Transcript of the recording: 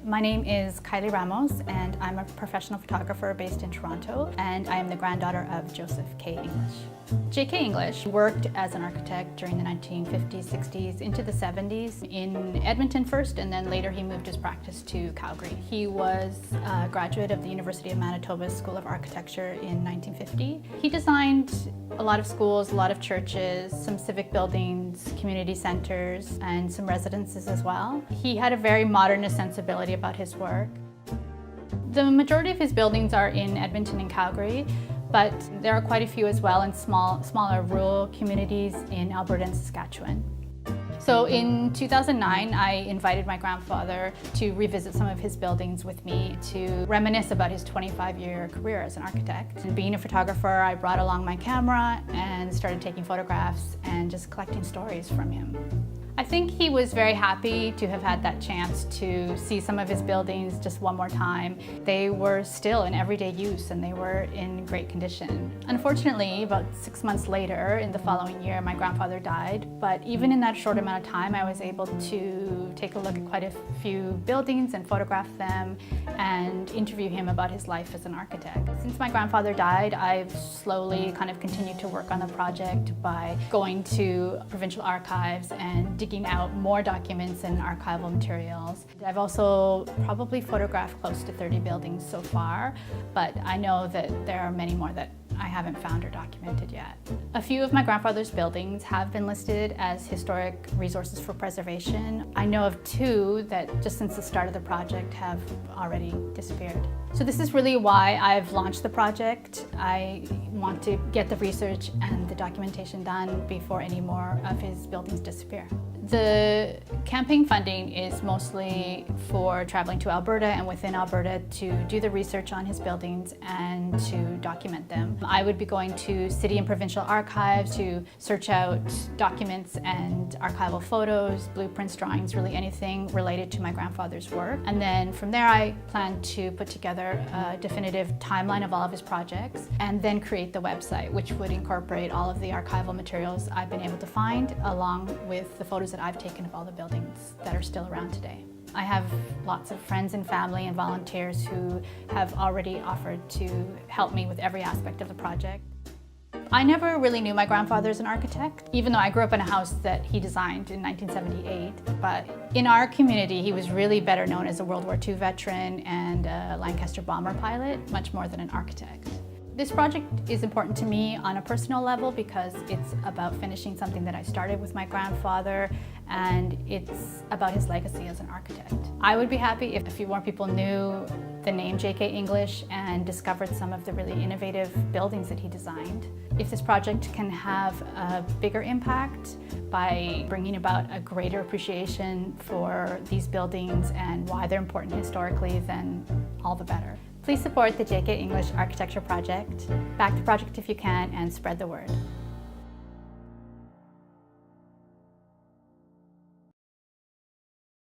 My name is Kylie Ramos, and I'm a professional photographer based in Toronto, and I am the granddaughter of Joseph K. English. J.K. English worked as an architect during the 1950s, 60s, into the 70s in Edmonton first, and then later he moved his practice to Calgary. He was a graduate of the University of Manitoba School of Architecture in 1950. He designed a lot of schools, a lot of churches, some civic buildings, community centers, and some residences as well. He had a very modernist sensibility about his work. The majority of his buildings are in Edmonton and Calgary, but there are quite a few as well in smaller rural communities in Alberta and Saskatchewan. So in 2009, I invited my grandfather to revisit some of his buildings with me to reminisce about his 25-year career as an architect. And being a photographer, I brought along my camera and started taking photographs and just collecting stories from him. I think he was very happy to have had that chance to see some of his buildings just one more time. They were still in everyday use and they were in great condition. Unfortunately, about 6 months later, in the following year, my grandfather died. But even in that short amount of time, I was able to take a look at quite a few buildings and photograph them and interview him about his life as an architect. Since my grandfather died, I've slowly kind of continued to work on the project by going to provincial archives and digging out more documents and archival materials. I've also probably photographed close to 30 buildings so far, but I know that there are many more that I haven't found or documented yet. A few of my grandfather's buildings have been listed as historic resources for preservation. I know of two that just since the start of the project have already disappeared. So this is really why I've launched the project. I want to get the research and the documentation done before any more of his buildings disappear. The campaign funding is mostly for traveling to Alberta and within Alberta to do the research on his buildings and to document them. I would be going to city and provincial archives to search out documents and archival photos, blueprints, drawings, really anything related to my grandfather's work. And then from there I plan to put together a definitive timeline of all of his projects and then create the website, which would incorporate all of the archival materials I've been able to find along with the photos that I've taken of all the buildings that are still around today. I have lots of friends and family and volunteers who have already offered to help me with every aspect of the project. I never really knew my grandfather as an architect, even though I grew up in a house that he designed in 1978. But in our community, he was really better known as a World War II veteran and a Lancaster bomber pilot, much more than an architect. This project is important to me on a personal level because it's about finishing something that I started with my grandfather, and it's about his legacy as an architect. I would be happy if a few more people knew the name J.K. English and discovered some of the really innovative buildings that he designed. If this project can have a bigger impact by bringing about a greater appreciation for these buildings and why they're important historically, then all the better. Please support the J.K. English Architecture Project. Back the project if you can and spread the word.